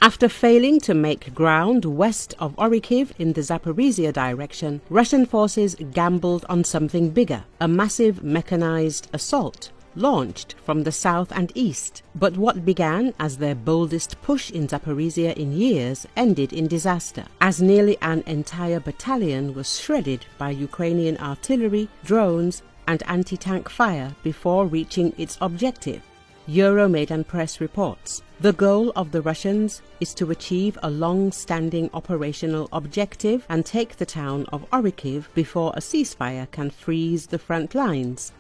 After failing to make ground west of Orikhiv in the Zaporizhzhia direction, Russian forces gambled on something bigger, a massive mechanized assault launched from the south and east. But what began as their boldest push in Zaporizhzhia in years ended in disaster, as nearly an entire battalion was shredded by Ukrainian artillery, drones and anti-tank fire before reaching its objective. Euromaidan Press reports, the goal of the Russians is to achieve a long-standing operational objective and take the town of Orikhiv before a ceasefire can freeze the front lines.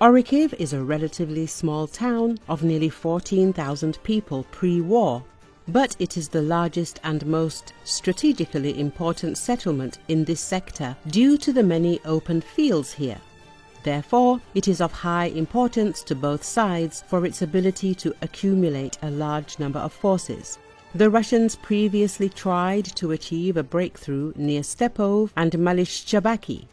Orikhiv is a relatively small town of nearly 14,000 people pre-war, but it is the largest and most strategically important settlement in this sector due to the many open fields here. Therefore, it is of high importance to both sides for its ability to accumulate a large number of forces. The Russians previously tried to achieve a breakthrough near Stepove and Mali Shcherbaky,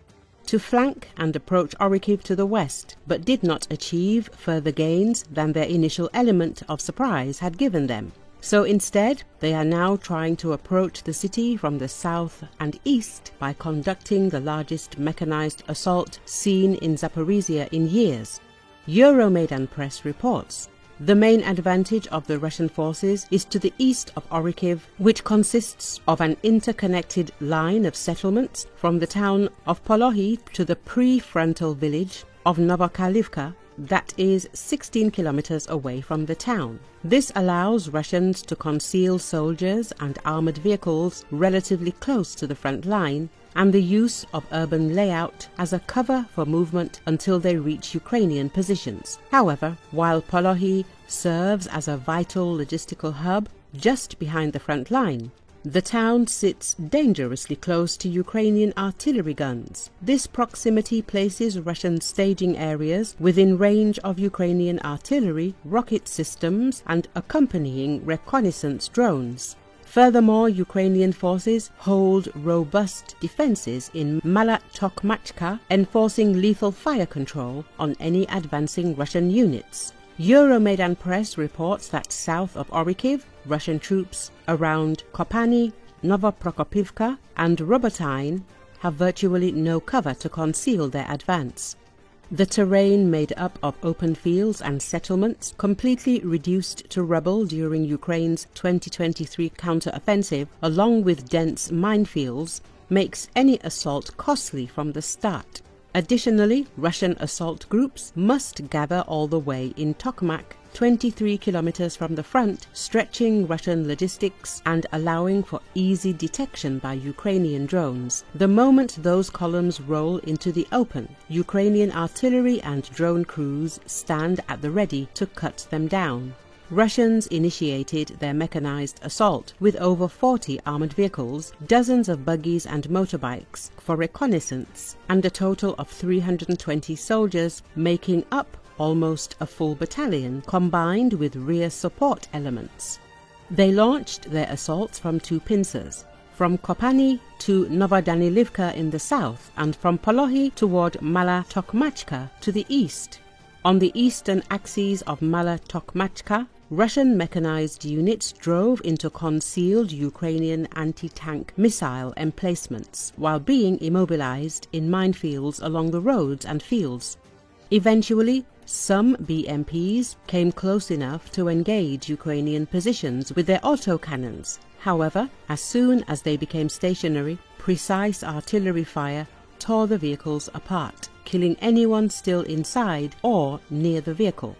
to flank and approach Orikhiv to the west, but did not achieve further gains than their initial element of surprise had given them. So instead, they are now trying to approach the city from the south and east by conducting the largest mechanized assault seen in Zaporizhzhia in years. Euromaidan Press reports, the main advantage of the Russian forces is to the east of Orikhiv, which consists of an interconnected line of settlements from the town of Polohi to the prefrontal village of Novokhalivka, that is 16 kilometers away from the town. This allows Russians to conceal soldiers and armored vehicles relatively close to the front line, and the use of urban layout as a cover for movement until they reach Ukrainian positions. However, while Polohi serves as a vital logistical hub just behind the front line, the town sits dangerously close to Ukrainian artillery guns. This proximity places Russian staging areas within range of Ukrainian artillery, rocket systems, and accompanying reconnaissance drones. Furthermore, Ukrainian forces hold robust defenses in Mala Tokmachka, enforcing lethal fire control on any advancing Russian units. Euromaidan Press reports that south of Orikhiv, Russian troops around Kopani, Novoprokopivka and Robotyne have virtually no cover to conceal their advance. The terrain, made up of open fields and settlements, completely reduced to rubble during Ukraine's 2023 counter-offensive, along with dense minefields, makes any assault costly from the start. Additionally, Russian assault groups must gather all the way in Tokmak, 23 kilometers from the front, stretching Russian logistics and allowing for easy detection by Ukrainian drones. The moment those columns roll into the open, Ukrainian artillery and drone crews stand at the ready to cut them down. Russians initiated their mechanized assault with over 40 armored vehicles, dozens of buggies and motorbikes for reconnaissance, and a total of 320 soldiers, making up almost a full battalion, combined with rear support elements. They launched their assaults from two pincers, from Kopani to Novodanilivka in the south, and from Polohi toward Mala Tokmachka to the east. On the eastern axes of Mala Tokmachka, Russian mechanized units drove into concealed Ukrainian anti-tank missile emplacements while being immobilized in minefields along the roads and fields. Eventually, some BMPs came close enough to engage Ukrainian positions with their autocannons. However, as soon as they became stationary, precise artillery fire tore the vehicles apart, killing anyone still inside or near the vehicle.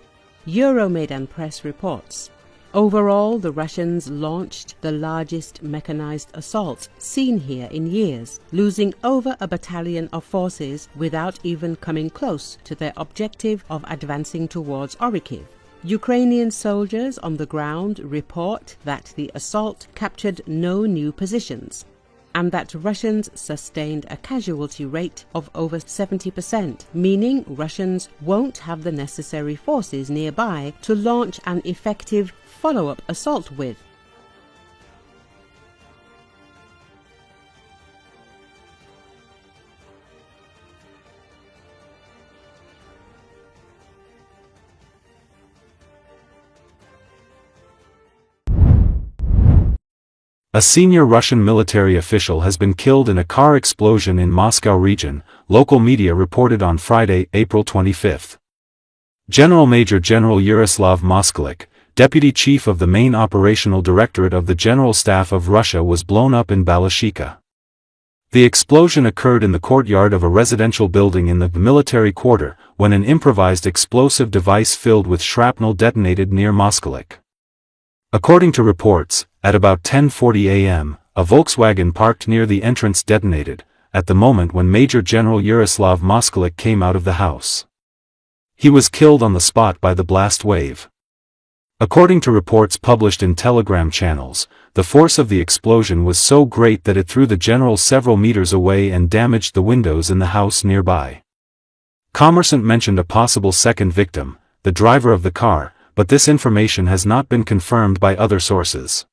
Euromaidan Press reports, overall the Russians launched the largest mechanized assault seen here in years, losing over a battalion of forces without even coming close to their objective of advancing towards Orikhiv. Ukrainian soldiers on the ground report that the assault captured no new positions, and that Russians sustained a casualty rate of over 70%, meaning Russians won't have the necessary forces nearby to launch an effective follow-up assault with. A senior Russian military official has been killed in a car explosion in Moscow region, local media reported on Friday, April 25. Major General Yaroslav Moskalik, deputy chief of the main operational directorate of the General Staff of Russia, was blown up in Balashikha. The explosion occurred in the courtyard of a residential building in the military quarter, when an improvised explosive device filled with shrapnel detonated near Moskalik. According to reports, at about 10:40 a.m., a Volkswagen parked near the entrance detonated, at the moment when Major General Yaroslav Moskalik came out of the house. He was killed on the spot by the blast wave. According to reports published in Telegram channels, the force of the explosion was so great that it threw the general several meters away and damaged the windows in the house nearby. Kommersant mentioned a possible second victim, the driver of the car, but this information has not been confirmed by other sources.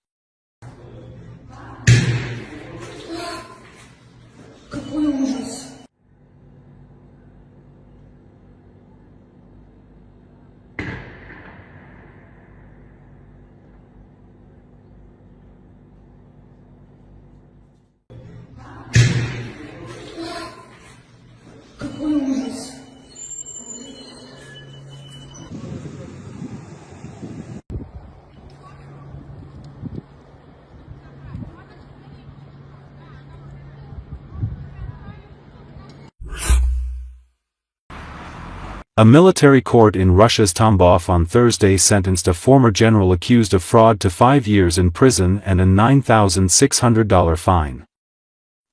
A military court in Russia's Tambov on Thursday sentenced a former general accused of fraud to 5 years in prison and a $9,600 fine.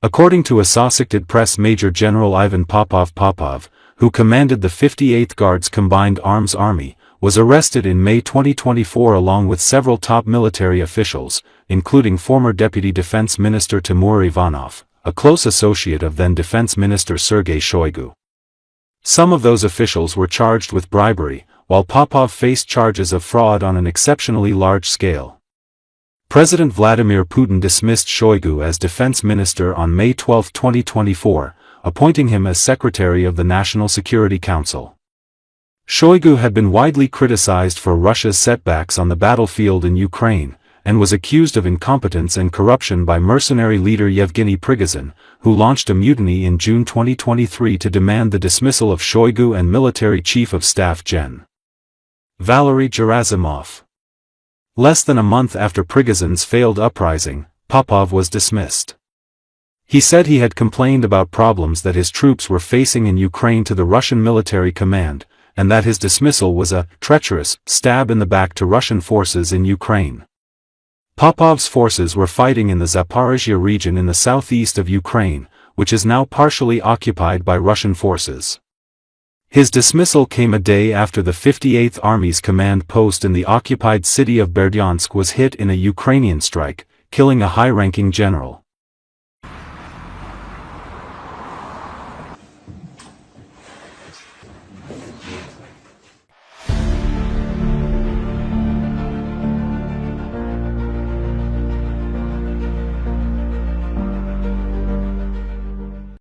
According to Associated Press, Major General Ivan Popov, who commanded the 58th Guards Combined Arms Army, was arrested in May 2024 along with several top military officials, including former Deputy Defense Minister Timur Ivanov, a close associate of then Defense Minister Sergei Shoigu. Some of those officials were charged with bribery, while Popov faced charges of fraud on an exceptionally large scale. President Vladimir Putin dismissed Shoigu as defense minister on May 12, 2024, appointing him as secretary of the National Security Council. Shoigu had been widely criticized for Russia's setbacks on the battlefield in Ukraine, and was accused of incompetence and corruption by mercenary leader Yevgeny Prigozhin, who launched a mutiny in June 2023 to demand the dismissal of Shoigu and military chief of staff Gen. Valery Gerasimov. Less than a month after Prigozhin's failed uprising, Popov was dismissed. He said he had complained about problems that his troops were facing in Ukraine to the Russian military command, and that his dismissal was a treacherous stab in the back to Russian forces in Ukraine. Popov's forces were fighting in the Zaporizhzhia region in the southeast of Ukraine, which is now partially occupied by Russian forces. His dismissal came a day after the 58th Army's command post in the occupied city of Berdyansk was hit in a Ukrainian strike, killing a high-ranking general.